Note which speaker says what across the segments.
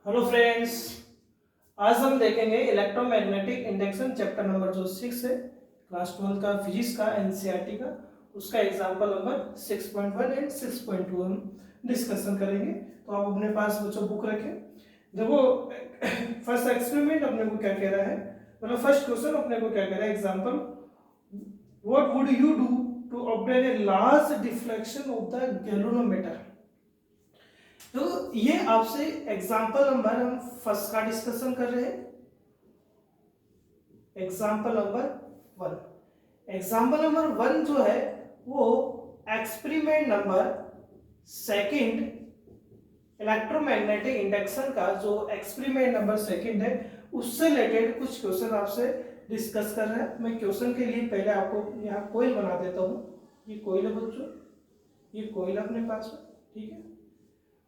Speaker 1: Hello friends, आज हम देखेंगे इलेक्ट्रोमैग्नेटिक इंडक्शन चैप्टर नंबर जो 6 है क्लास 12 का फिजिक्स का एनसीईआरटी का उसका एग्जांपल नंबर 6.1 एंड 6.2 हम डिस्कशन करेंगे। तो आप अपने पास बच्चों बुक रखें। देखो फर्स्ट एक्सपेरिमेंट अपने को क्या कह रहा है, मतलब फर्स्ट क्वेश्चन अपने को क्या कह रहा है, example what would you do to obtain a large deflection of the galvanometer. तो ये आपसे एग्जाम्पल नंबर हम फर्स्ट का डिस्कशन कर रहे हैं। एग्जाम्पल नंबर 1, एग्जाम्पल नंबर 1 जो है वो experiment number second electromagnetic induction का जो एक्सपेरिमेंट नंबर सेकंड है उससे रिलेटेड कुछ क्वेश्चन आपसे डिस्कस कर रहे हैं। मैं क्वेश्चन के लिए पहले आपको यहाँ कोयल बना देता हूँ। ये कोयल है बच्चों, ये कोयल अपने पास में, ठीक है।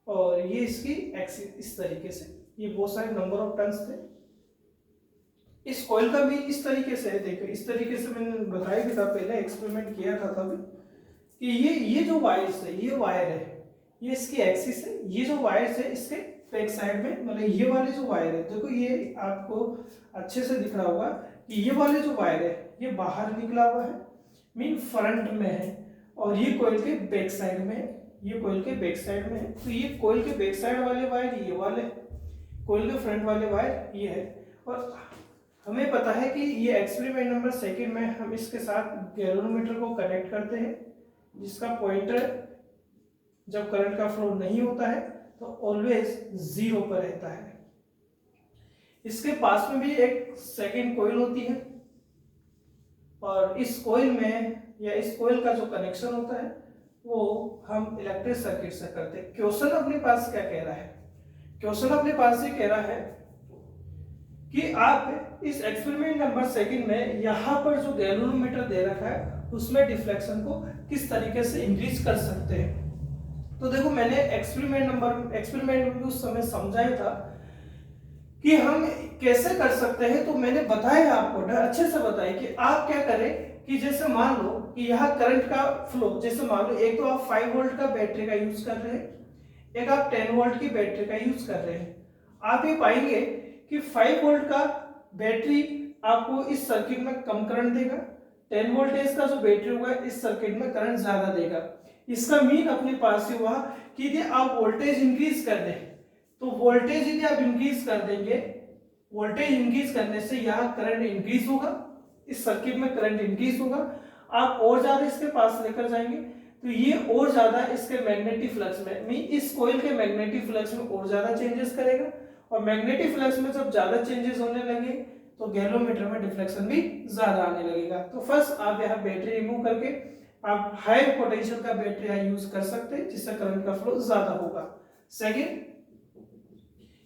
Speaker 1: और ये इसकी एक्सिस इस तरीके से, ये बहुत सारे नंबर ऑफ टर्न्स थे। इस कॉइल का भी इस तरीके से है, देखो इस तरीके से मैंने बताया भी था, पहले एक्सपेरिमेंट किया था तभी कि ये जो वायर्स है, ये वायर है, ये इसकी एक्सिस है। ये जो वायर्स है इसके बैक साइड में, मतलब ये वाले जो वायर है, देखो ये आपको अच्छे से दिख रहा होगा कि ये वाले जो वायर है ये बाहर निकला हुआ है, मीन फ्रंट में है, और ये कॉइल के बैक साइड में है, ये कॉइल के बैक साइड में है। तो ये कॉइल के बैक साइड वाले वायर ये वाले, कॉइल के फ्रंट वाले वायर ये है। और हमें पता है कि ये एक्सपेरिमेंट नंबर सेकंड में हम इसके साथ गैल्वेनोमीटर को कनेक्ट करते हैं, जिसका पॉइंटर जब करंट का फ्लो नहीं होता है तो ऑलवेज 0 पर रहता है। इसके पास में भी एक सेकंड कॉइल होती है, और इस कॉइल में या इस कॉइल का जो कनेक्शन होता है वो हम इलेक्ट्रिक सर्किट से करते हैं। क्वेश्चन अपने पास क्या कह रहा है, क्वेश्चन अपने पास ये कह रहा है कि आप इस एक्सपेरिमेंट नंबर सेकंड में यहाँ पर जो गैल्वेनोमीटर दे रखा है उसमें डिफ्लेक्शन को किस तरीके से इंक्रीज कर सकते हैं। तो देखो मैंने एक्सपेरिमेंट में उस समय समझाया था कि हम कैसे कर सकते हैं। तो मैंने बताया आपको, अच्छे से बताया कि आप क्या करें कि जैसे मान लो कि यहाँ करंट का फ्लो, जैसे मान लो एक तो आप 5 वोल्ट का बैटरी का यूज कर रहे हैं, एक आप 10 वोल्ट की बैटरी का यूज कर रहे हैं। आप ये पाएंगे कि 5 वोल्ट का बैटरी आपको इस सर्किट में कम करंट देगा, 10 वोल्टेज का जो बैटरी होगा इस सर्किट में करंट ज्यादा देगा। इसका मीन अपने पास ही हुआ कि यदि आप वोल्टेज इंक्रीज कर दें तो वोल्टेज यदि आप इंक्रीज कर देंगे, वोल्टेज इंक्रीज करने से यहाँ करंट इंक्रीज होगा, इस सर्किट में करंट इंक्रीज होगा। आप और ज्यादा इसके पास लेकर जाएंगे तो ये और ज्यादा इसके मैग्नेटिक फ्लक्स में, मीन इस कॉइल के मैग्नेटिक फ्लक्स में और ज्यादा चेंजेस करेगा, और मैग्नेटिक फ्लक्स में जब ज्यादा चेंजेस होने लगे तो गैल्वेनोमीटर में डिफ्लेक्शन भी ज्यादा आने लगेगा। तो फर्स्ट आप यहाँ बैटरी रिमूव करके आप हाई पोटेंशियल का बैटरी यहाँ यूज कर सकते हैं, जिससे करंट का फ्लो ज्यादा होगा। सेकेंड,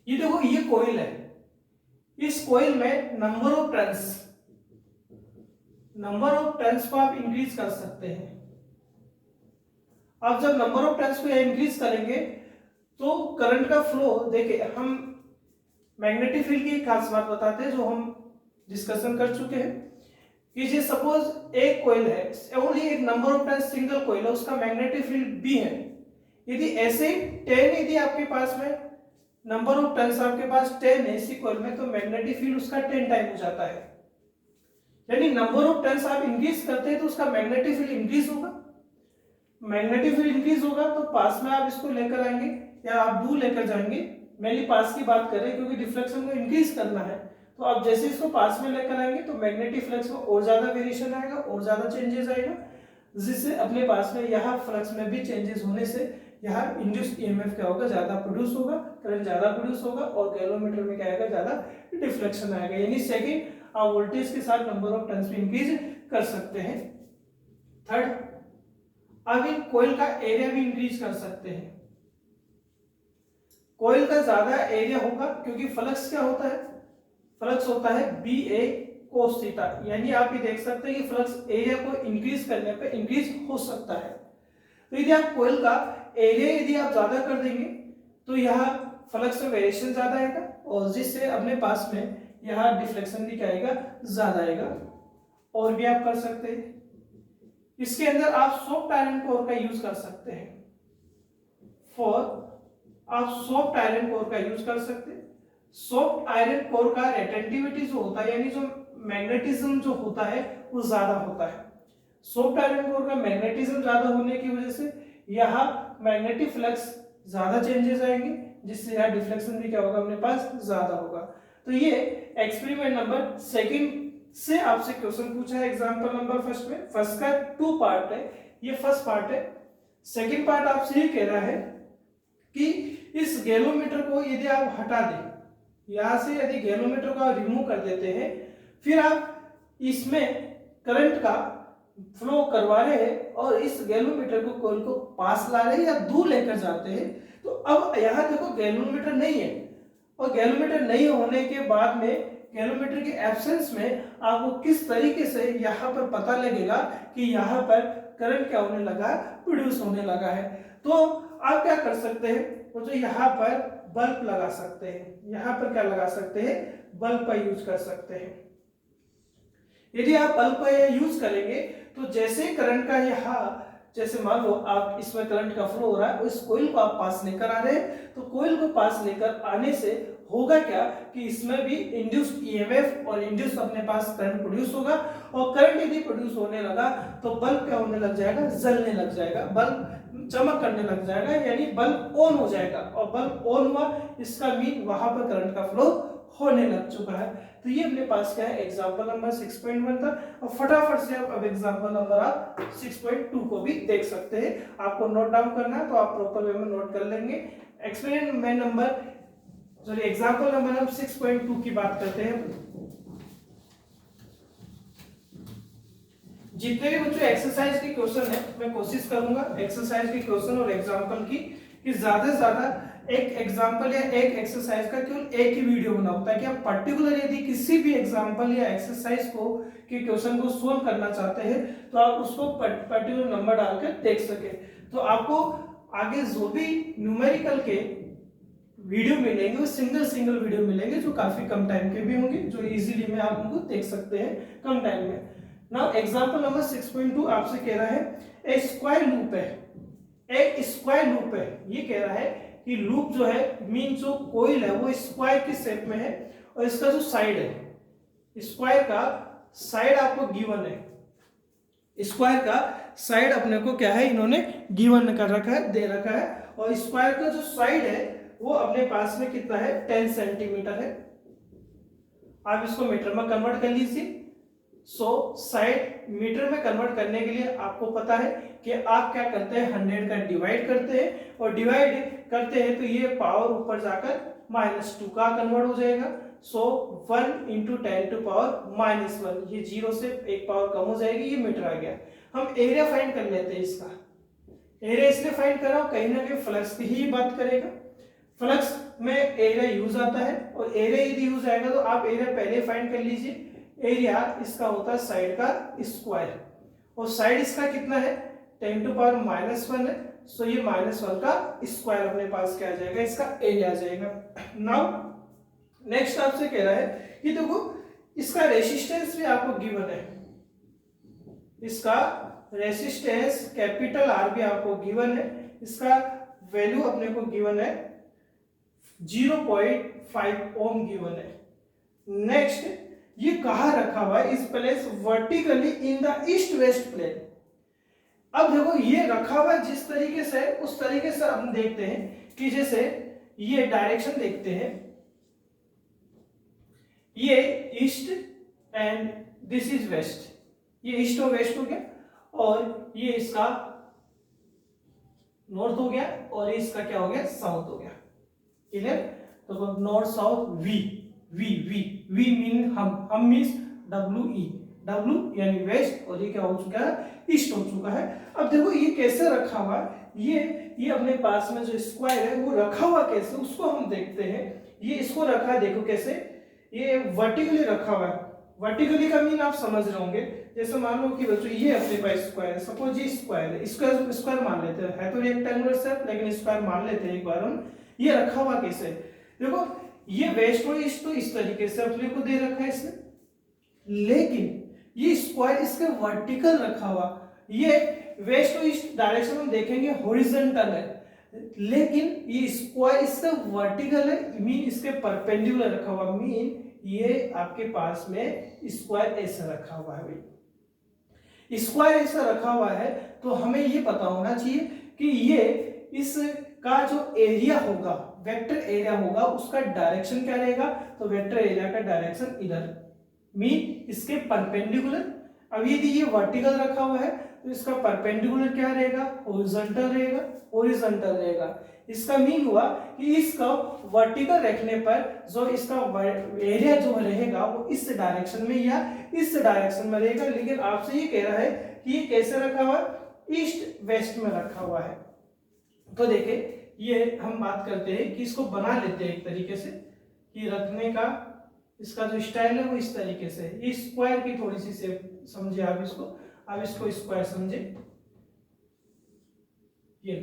Speaker 1: ये देखो ये कॉइल है, इस कॉइल में नंबर ऑफ टर्न्स को आप इंक्रीज कर सकते हैं। आप जब नंबर ऑफ टर्न्स को इंक्रीज करेंगे तो करंट का फ्लो, देखिए हम मैग्नेटिक फील्ड की खास बात बताते हैं जो हम डिस्कशन कर चुके हैं कि जे सपोज एक कॉइल है, ओनली एक number of turns single coil है, उसका मैग्नेटिक फील्ड बी है। यदि ऐसे 10 यदि आपके पास में नंबर ऑफ टर्न्स आपके पास 10 है इसी कॉइल में, तो मैग्नेटिक फील्ड उसका 10 टाइम हो जाता है। यानी नंबर ऑफ टर्न्स आप इंक्रीज करते हैं तो उसका मैग्नेटिक फील्ड इंक्रीज होगा, मैग्नेटिक फील्ड इंक्रीज होगा तो पास में आप इसको लेकर आएंगे या आप दूर लेकर जाएंगे। मेनली पास की बात करें क्योंकि डिफ्लेक्शन को इंक्रीज करना है, तो आप जैसे इसको पास में लेकर आएंगे तो मैग्नेटिक फ्लक्स में और ज्यादा वेरिएशन आएगा, और ज्यादा चेंजेस आएगा, जिससे अपने पास में यहाँ फ्लक्स में भी चेंजेस होने से यहाँ इंड्यूस्ड ईएमएफ क्या होगा, ज्यादा प्रोड्यूस होगा, करंट ज्यादा प्रोड्यूस होगा, और गैल्वेनोमीटर में क्या आएगा, ज्यादा डिफ्लेक्शन आएगा। यानी सेकंड, आप वोल्टेज के साथ नंबर ऑफ टर्न्स भी इंक्रीज कर सकते हैं। थर्ड, आप इन कॉइल का एरिया भी इंक्रीज कर सकते हैं। कॉइल का ज्यादा एरिया होगा क्योंकि फ्लक्स क्या होता है, फ्लक्स होता है बी ए कोस थीटा, यानी आप ये देख सकते हैं कि फ्लक्स एरिया को इंक्रीज करने पे इंक्रीज हो सकता है। तो यदि आप कॉइल का एरिया यदि आप ज्यादा कर देंगे तो यहाँ फ्लक्स में वेरिएशन ज्यादा आएगा, और जिससे अपने पास में यहाँ डिफ्लेक्शन भी क्या आएगा, ज्यादा आएगा। और भी आप कर सकते हैं, इसके अंदर आप सॉफ्ट आयरन कोर का यूज कर सकते हैं फॉर आप सॉफ्ट आयरन कोर का यूज कर सकते हैं। सॉफ्ट आयरन कोर का रेटेंटिविटी जो होता है यानी जो मैग्नेटिज्म जो होता है वो ज्यादा होता है। सॉफ्ट आयरन कोर का मैग्नेटिज्म ज्यादा होने की वजह से यहाँ मैग्नेटिक फ्लक्स ज्यादा चेंजेस आएंगे, जिससे यहाँ डिफ्लेक्शन भी क्या होगा अपने पास ज्यादा होगा। तो ये एक्सपेरिमेंट नंबर सेकंड से आपसे क्वेश्चन पूछा है एग्जांपल नंबर फर्स्ट में। फर्स्ट का 2 पार्ट है, ये फर्स्ट पार्ट है। सेकंड पार्ट आपसे ये कह रहा है कि इस गैलोमीटर को यदि आप हटा दें, यहां से यदि गैलोमीटर को आप रिमूव कर देते हैं, फिर आप इसमें करंट का फ्लो करवा रहे हैं और इस गैलोमीटर को कॉइल को पास ला रहे हैं या दूर लेकर जाते हैं, तो अब यहाँ देखो गैलोमीटर नहीं है, और गैलोमीटर नहीं होने के बाद में गैलोमीटर के एब्सेंस में आपको किस तरीके से यहाँ पर पता लगेगा कि यहाँ पर करंट क्या होने लगा, प्रोड्यूस होने लगा है। तो आप क्या कर सकते हैं, तो यहाँ पर बल्ब लगा सकते हैं, यहाँ पर क्या लगा सकते हैं, बल्ब का यूज कर सकते हैं। यदि आप बल्ब का यूज करेंगे तो जैसे करंट का यहाँ, जैसे मान लो आप इसमें करंट का फ्लो हो रहा है, उस कोइल को आप पास लेकर आ रहे हैं, तो कोइल को पास लेकर आने से होगा क्या कि इसमें भी इंड्यूस्ड ईएमएफ और इंड्यूस अपने पास करंट प्रोड्यूस होगा, और करंट यदि प्रोड्यूस होने लगा तो बल्ब क्या होने लग जाएगा, जलने लग जाएगा, बल्ब चमक करने लग जाएगा, यानी बल्ब ऑन हो जाएगा। और बल्ब ऑन हुआ, इसका मीन वहां पर करंट का फ्लो होने लग चुका है। तो ये अपने पास क्या है, एग्जांपल नंबर 6.1 था। और फटाफट से अब एग्जांपल नंबर आप 6.2 को भी देख सकते हैं। आपको नोट डाउन करना है तो आप प्रॉपर वे में नोट कर लेंगे। Experiment number sorry example number हम 6.2 की बात करते हैं। जितने भी बच्चों एक्सरसाइज के क्वेश्चन है, मैं कोशिश करूंगा एक्सरसाइज के क्वेश्चन और एग्जांपल की कि ज्यादा से ज्यादा एक एग्जांपल या एक एक्सरसाइज का केवल एक ही वीडियो बनाऊं, ताकि आप पर्टिकुलर यदि किसी भी एग्जांपल या एक्सरसाइज को के क्वेश्चन को सोल्व करना चाहते हैं तो आप उसको पर्टिकुलर नंबर डालकर देख सके। तो आपको आगे जो भी न्यूमेरिकल के वीडियो मिलेंगे वो सिंगल वीडियो मिलेंगे, जो काफी कम टाइम के भी होंगे, जो इजीली में आप उनको देख सकते हैं कम टाइम में। नाउ एग्जांपल नंबर 6.2 आपसे कह रहा है ए स्क्वायर लूप है, एक स्क्वायर लूप है। ये कह रहा है कि लूप जो है मीन जो कोइल है वो स्क्वायर के शेप में है, और इसका जो साइड है, स्क्वायर का साइड आपको गिवन है, स्क्वायर का साइड अपने को क्या है इन्होंने गिवन कर रखा है, दे रखा है, और स्क्वायर का जो साइड है वो अपने पास में कितना है, 10 सेंटीमीटर है। आप इसको मीटर में कन्वर्ट कर लीजिए। सो साइड मीटर में कन्वर्ट करने के लिए आपको पता है कि आप क्या करते हैं, 100 का डिवाइड करते हैं, और डिवाइड करते हैं तो ये पावर ऊपर जाकर -2 का कन्वर्ट हो जाएगा। सो 1 × 10⁻⁻1, ये 0 से एक पावर कम हो जाएगी, ये मीटर आ गया। हम एरिया फाइंड कर लेते हैं इसका। एरिया इसलिए फाइंड कर रहा हूं, कहीं ना कहीं फ्लक्स की ही बात करेगा। फ्लक्स में एरिया यूज आता है, और एरिया यदि यूज आएगा तो आप एरिया पहले फाइंड कर लीजिए। एरिया इसका होता है साइड का स्क्वायर, और साइड इसका कितना है, 10⁻⁻1 है। सो ये -1 का स्क्वायर अपने पास क्या आ जाएगा, इसका एरिया आ जाएगा। नाउ नेक्स्ट आपसे कह रहा है कि देखो इसका रेसिस्टेंस भी आपको गिवन है, इसका रेसिस्टेंस कैपिटल R भी आपको गिवन है, इसका वैल्यू अपने को गिवन है 0.5 ओम गिवन है। नेक्स्ट ये कहाँ रखा हुआ है, is place vertically in the east west plane. अब देखो ये रखा हुआ जिस तरीके से, उस तरीके से हम देखते हैं कि जैसे ये डायरेक्शन देखते हैं, ये east and this is west, ये ईस्ट और वेस्ट हो गया, और ये इसका नॉर्थ हो गया, और इसका क्या हो गया, साउथ हो गया। क्लियर? तो north south we we we we mean हम मीन्स WE, W यानी वेस्ट, और ये क्या हो चुका है, ईस्ट हो चुका है। अब देखो ये कैसे रखा हुआ, ये अपने पास में जो स्क्वायर है वो रखा हुआ कैसे, उसको हम देखते हैं। ये इसको रखा है, देखो कैसे, ये वर्टिकली रखा हुआ है। वर्टिकली का मीन आप समझ रहे होंगे, जैसे मान लो कि बच्चों ये अपने पास स्क्वायर है, सपोज ये स्क्वायर है, स्क्वायर मान लेते हैं, है तो रेक्टेंगुलर शेप लेकिन स्क्वायर मान लेते हैं एक बार हम। ये रखा हुआ कैसे, देखो ये वेस्ट और ईस्ट तो इस तरीके से अपने को दे रखा है इसने, लेकिन ये स्क्वायर इसके वर्टिकल रखा हुआ, ये वेस्ट और ईस्ट डायरेक्शन में देखेंगे हॉरिजॉन्टल है, लेकिन ये स्क्वायर इसका वर्टिकल है, मीन इसके परपेंडिकुलर रखा हुआ, मीन ये आपके पास में स्क्वायर ऐसा रखा हुआ है भाई, स्क्वायर ऐसा रखा हुआ है, तो हमें ये पता होना चाहिए कि ये इसका जो एरिया होगा, वेक्टर एरिया होगा, उसका डायरेक्शन क्या रहेगा, तो वेक्टर एरिया का डायरेक्शन इधर, मीन इसके परपेंडिकुलर। अब यदि ये वर्टिकल रखा हुआ है तो इसका परपेंडिकुलर क्या रहेगा, हॉरिजॉन्टल रहेगा, हॉरिजॉन्टल रहेगा। इसका मीन हुआ कि इसका वर्टिकल रखने पर जो इसका एरिया जो रहेगा वो इस डायरेक्शन में या इस डायरेक्शन में रहेगा, लेकिन आपसे ये कह रहा है कि ये कैसे रखा हुआ है, ईस्ट वेस्ट में रखा हुआ है। तो देखिए ये हम बात करते हैं कि इसको बना लेते हैं एक तरीके से, कि रखने का इसका जो स्टाइल है वो इस तरीके से, ये स्क्वायर की थोड़ी सी शेप समझे आप इसको, अब इसको स्क्वायर समझे। ये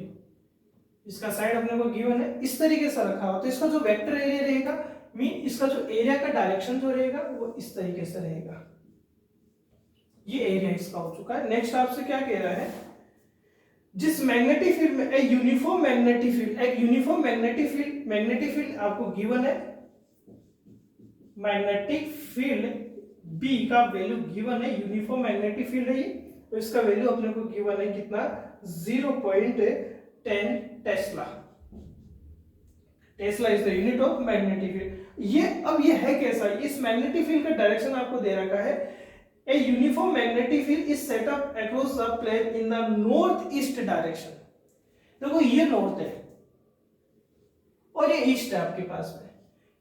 Speaker 1: इसका साइड अपने को गिवन है, इस तरीके से रखा हुआ, तो इसका जो वेक्टर एरिया रहेगा, मीन इसका जो एरिया का डायरेक्शन जो रहेगा वो इस तरीके से रहेगा। ये एरिया इसका हो चुका है। नेक्स्ट आपसे क्या कह रहा है, जिस मैग्नेटिक फील्ड में एक यूनिफॉर्म मैग्नेटिक फील्ड, एक यूनिफॉर्म मैग्नेटिक फील्ड आपको गिवन है, मैग्नेटिक फील्ड बी का वैल्यू गिवन है, यूनिफॉर्म मैग्नेटिक फील्ड है ये, तो इसका वैल्यू अपने को गिवन है कितना, 0.10 Tesla. Tesla is the unit of magnetic field. ये अब ये है कैसा, इस मैग्नेटिक फील्ड का डायरेक्शन आपको दे रखा है, a uniform magnetic field is set up across the plane in the north east direction. देखो ये नॉर्थ है और ये ईस्ट है आपके पास में।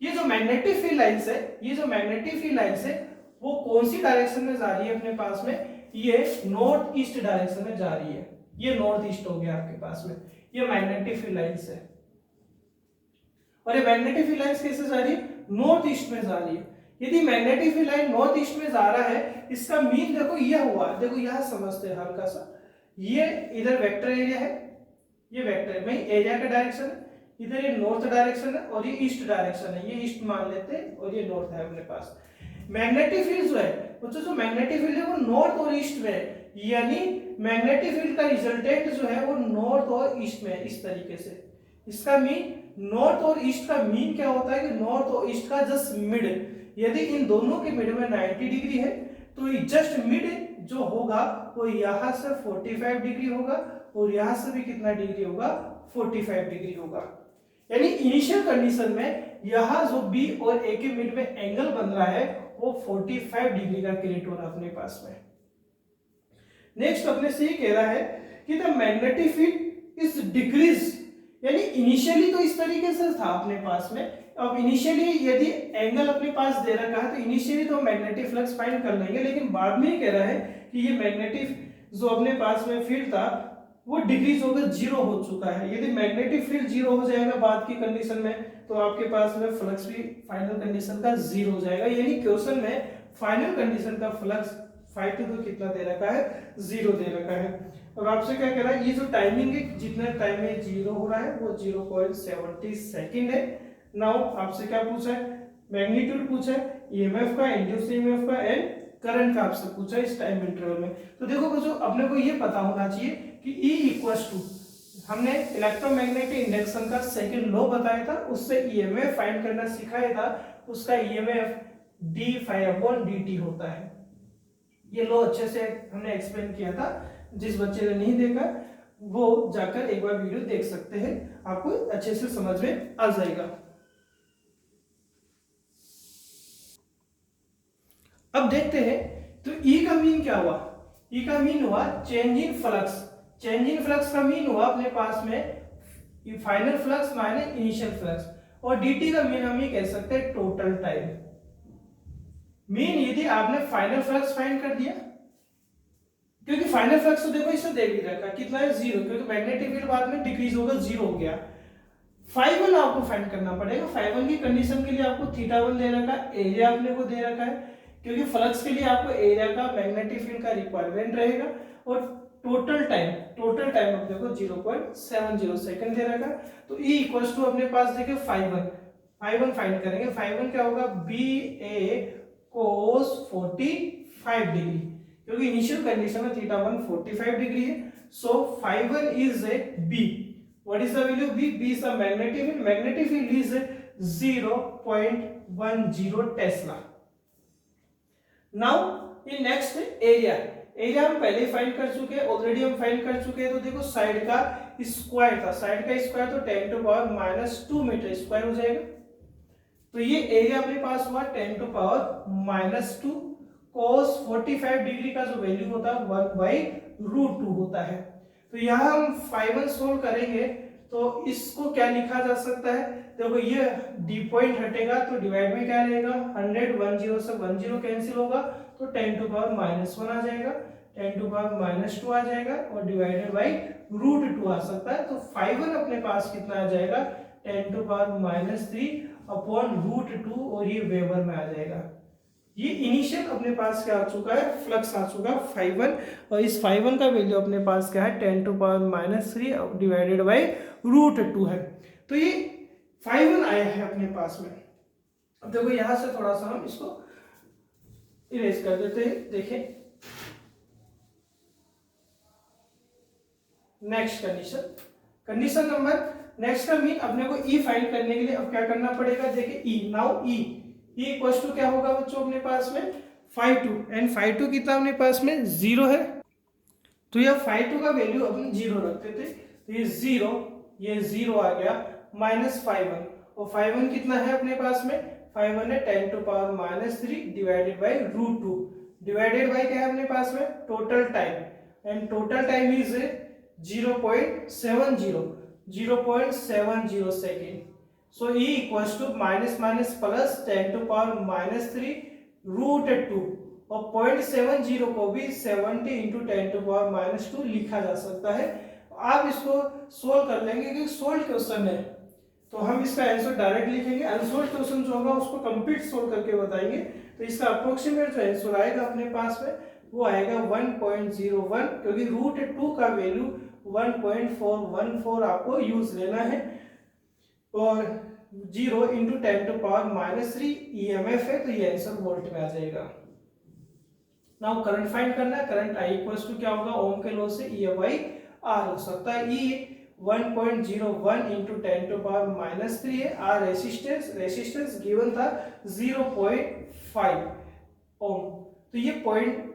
Speaker 1: ये जो मैग्नेटिक फील्ड लाइंस है, ये जो मैग्नेटिक फील्ड लाइंस है वो कौन सी डायरेक्शन में जा रही है अपने पास में, ये नॉर्थ ईस्ट डायरेक्शन में जा रही है। ये नॉर्थ ईस्ट हो गया आपके पास में, ये मैग्नेटिक फील्ड लाइंस है। और ये मैग्नेटिक फील्ड लाइंस कैसे जा रही है, नॉर्थ ईस्ट में जा रही है। यदि magnetic field line north east में जा रहा है, इसका मीन देखो ये हुआ, देखो यहां समझते हैं हल्का सा, ये इधर वेक्टर एरिया है, ये वेक्टर में एरिया का डायरेक्शन है, इधर ये नॉर्थ डायरेक्शन है और ये ईस्ट डायरेक्शन है, ये ईस्ट मान लेते हैं और ये नॉर्थ है अपने पास। मैग्नेटिक फील्ड जो है बच्चों, जो मैग्नेटिक फील्ड है वो नॉर्थ और ईस्ट में है, यानी मैग्नेटिक फील्ड का रिजल्टेंट जो है वो नॉर्थ और ईस्ट में है, इस तरीके से। इसका मीन नॉर्थ और ईस्ट का मीन क्या होता है कि नॉर्थ और ईस्ट का जस्ट मिड, यदि इन दोनों के मिड में 90 डिग्री है तो ये जस्ट मिड जो होगा वो यहां से 45 डिग्री होगा और यहां से भी कितना डिग्री होगा, 45 डिग्री होगा। यानी इनिशियल कंडीशन में यहां जो बी और ए के मिड में एंगल बन रहा है वो 45 डिग्री का क्रिएट हो रहा है अपने पास में। नेक्स्ट अपने से ये कह रहा है कि the magnetic field is decrease, यानी इनिशियली तो इस तरीके से था अपने पास में, अब इनिशियली यदि एंगल अपने पास दे रखा है तो इनिशियली तो मैग्नेटिक फ्लक्स फाइंड कर लेंगे, लेकिन बाद में ही कह रहा है कि ये मैग्नेटिक जो अपने पास में फील्ड था वो डिक्रीज होकर जीरो हो चुका है। यदि मैग्नेटिक फील्ड जीरो हो जाएगा बाद की कंडीशन में, तो आपके पास में फ्लक्स भी फाइनल कंडीशन का जीरो हो जाएगा। यानी क्वेश्चन में फाइनल कंडीशन का फ्लक्स 5 to 2 कितना दे रखा है, जीरो दे रखा है। और आपसे क्या कह रहा है, ये जो टाइमिंग है जितने टाइम में जीरो हो रहा है वो 0.70 सेकेंड है। नाउ आपसे क्या पूछा है, मैग्नीट्यूड पूछा है, ईएमएफ का, इंड्यूस ईएमएफ का एंड करंट का आपसे पूछा है इस टाइम इंटरवल में। तो देखो बच्चों अपने को ये पता होना चाहिए कि E इक्वल्स टू, हमने इलेक्ट्रोमैग्नेटिक इंडक्शन का सेकंड लॉ बताया था, उससे ईएमएफ फाइंड करना सिखाया था, उसका ईएमएफ d∅dt होता है। ये लॉ अच्छे से हमने एक्सप्लेन किया था, जिस बच्चे ने नहीं देखा वो जाकर एक बार वीडियो देख सकते हैं, आपको अच्छे से समझ में आ जाएगा। अब देखते हैं तो E का मीन क्या हुआ, E का मीन हुआ change in flux. Change in flux का मीन हुआ अपने पास में final flux minus initial flux, और dt का मीन हम ये कह सकते हैं टोटल टाइम। मीन यदि आपने फाइनल फ्लक्स फाइंड कर दिया, क्योंकि फाइनल फ्लक्स तो देखो इसे दे भी रखा कितना है, जीरो, क्योंकि मैग्नेटिक फील्ड बाद में डिक्रीज होगा, जीरो हो गया। φ1 आपको फाइंड करना पड़ेगा। φ1 की कंडीशन के लिए आपको θ1 दे रखा है, एरिया अपने को दे रखा है, क्योंकि फ्लक्स के लिए आपको एरिया का मैग्नेटिक फील्ड का रिक्वायरमेंट रहेगा, और टोटल टाइम अपने को 0.70 सेकंड दे रखा। तो E इक्वल्स टू अपने पास देखिए φ1 फाइंड करेंगे। φ1 क्या होगा, BA cos 45 डिग्री, क्योंकि इनिशियल कंडीशन में θ1 45 डिग्री है, so φ1 is a B What is the value? B is the magnetic field. Magnetic field is 0.10 Tesla. Now in next area, area हम पहले फाइंड कर चुके हैं, ऑलरेडी हम फाइंड कर चुके हैं। तो देखो साइड का स्क्वायर था, साइड का स्क्वायर तो 10⁻² मीटर स्क्वायर हो जाएगा। तो ये एरिया अपने पास हुआ 10⁻² cos 45 डिग्री का जो वैल्यू होता है 1/√2 होता है। तो यहाँ हम 5 सोल्व करेंगे तो इसको क्या लिखा जा सकता है? देखो ये डी पॉइंट हटेगा तो डिवाइड में क्या रहेगा? 100 10 से 10 कैंसिल होगा तो 10⁻⁻1 आ जाएगा, 10⁻⁻2 आ जाएगा और डिवाइडेड बाई √2 आ सकता है। तो 5 अपने पास कितना आ जाएगा? 10⁻³ और ये वेबर में आ जाएगा। ये इनिशियल अपने पास क्या आ चुका है? फ्लक्स आ चुका 5 और इस 5 का वैल्यू अपने पास क्या है? 10⁻³ डिवाइडेड बाई √2 है। तो ये 5 आया है अपने पास में। अब देखो यहां से थोड़ा सा हम इसको इरेज कर देते हैं। देखें नेक्स्ट कंडीशन नंबर नेक्स्ट का मीन अपने को ई फाइंड करने के लिए अब क्या करना पड़ेगा? देखिए ई, नाउ ई इक्वल्स टू क्या होगा बच्चों अपने पास में? 5/2 एंड 5/2 कितना अपने पास में? 0 है। तो यह 5/2 का वैल्यू अपन 0 रखते थे तो ये 0 आ गया -5 और 5 कितना है अपने पास में? 5 है 10⁻³ डिवाइडेड बाई √2 डिवाइडेड बाई क्या है अपने पास में? Total time and total time is 0.70 second. So E equals to minus plus 10⁻³ √2 और 0.70 को भी 70 × 10⁻² लिखा जा सकता है। आप इसको सोल्व कर लेंगे कि सोल्व क्वेश्चन है तो हम इसका आंसर डायरेक्ट लिखेंगे। अनसोल्व क्वेश्चन जो होगा उसको कंप्लीट सोल्व करके बताएंगे। तो इसका अप्रोक्सीमेट जो आंसर आएगा अपने पास में वो आएगा 1.01 क्योंकि √2 का वैल्यू 1.414 आपको यूज लेना है और 0 × 10⁻³ EMF है तो ये आंसर वोल्ट में आ जाएगा। नाउ करंट फाइंड करना है। करंट I इक्वल्स टू क्या होगा? ओम के लॉ से E/R हो सकता है। E 1.01 × 10⁻³ है। R रेसिस्टेंस गिवन था 0.5 ओम। तो ये पॉइंट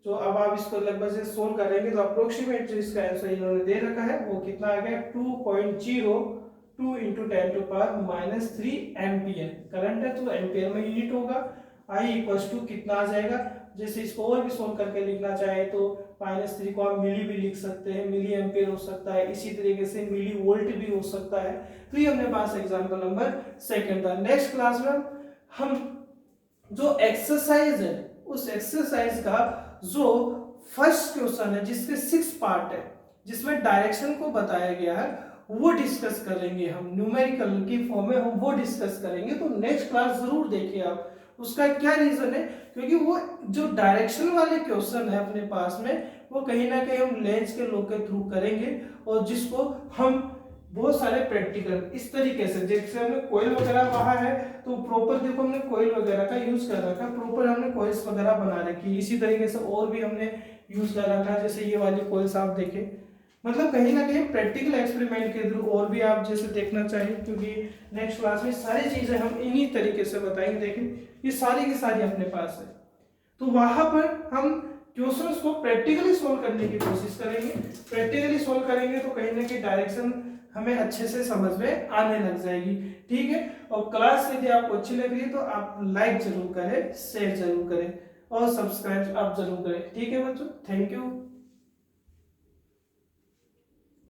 Speaker 1: जो अब आप इसको लगभग से सोल्व करेंगे तो अप्रोक्सीमेट जो इसका आंसर इन्होंने दे रखा है वो कितना आ गया? 2.02 × 10⁻³ एम्पियर। करंट है तो एम्पियर में यूनिट होगा। I इक्वल्स टू कितना आ जाएगा? जैसे इसको और भी सोल्व करके लिखना चाहे तो -3 को आप मिली भी लिख सकते हैं, मिली एम्पियर हो सकता है, इसी तरीके से मिली वोल्ट भी हो सकता है। तो ये अपने पास एग्जांपल नंबर 2 था। नेक्स्ट क्लास में हम जो एक्सरसाइज है उस एक्सरसाइज का जो फर्स्ट क्वेश्चन है जिसके 6 पार्ट है जिसमें डायरेक्शन को बताया गया है वो डिस्कस करेंगे। हम न्यूमेरिकल की फॉर्म में हम वो डिस्कस करेंगे। तो नेक्स्ट क्लास जरूर देखिए आप। उसका क्या रीजन है? क्योंकि वो जो डायरेक्शन वाले क्वेश्चन है अपने पास में वो कहीं ना कहीं हम लेंस के लॉ के थ्रू करेंगे और जिसको हम बहुत सारे प्रैक्टिकल इस तरीके से, जैसे हमने कोयल वगैरह वहां है तो प्रॉपर देखो हमने कोयल वगैरह का यूज कर रखा है, प्रॉपर हमने कोयल्स वगैरह बना रखी है। इसी तरीके से और भी हमने यूज कर रखा है, जैसे ये वाली कोयल्स आप देखें। मतलब कहीं ना कहीं प्रैक्टिकल एक्सपेरिमेंट के थ्रू और भी आप जैसे देखना चाहिए क्योंकि नेक्स्ट क्लास में सारी चीजें हम इन्हीं तरीके से बताएंगे। देखें ये सारी की सारी अपने पास है तो वहां पर हम क्वेश्चंस को प्रैक्टिकली सोल्व करने की कोशिश करेंगे। प्रैक्टिकली सोल्व करेंगे तो कहीं ना कहीं डायरेक्शन हमें अच्छे से समझ में आने लग जाएगी। ठीक है। और क्लास यदि आपको अच्छी लग रही है तो आप लाइक जरूर करें, शेयर जरूर करें और सब्सक्राइब आप जरूर करें। ठीक है बच्चों, थैंक यू।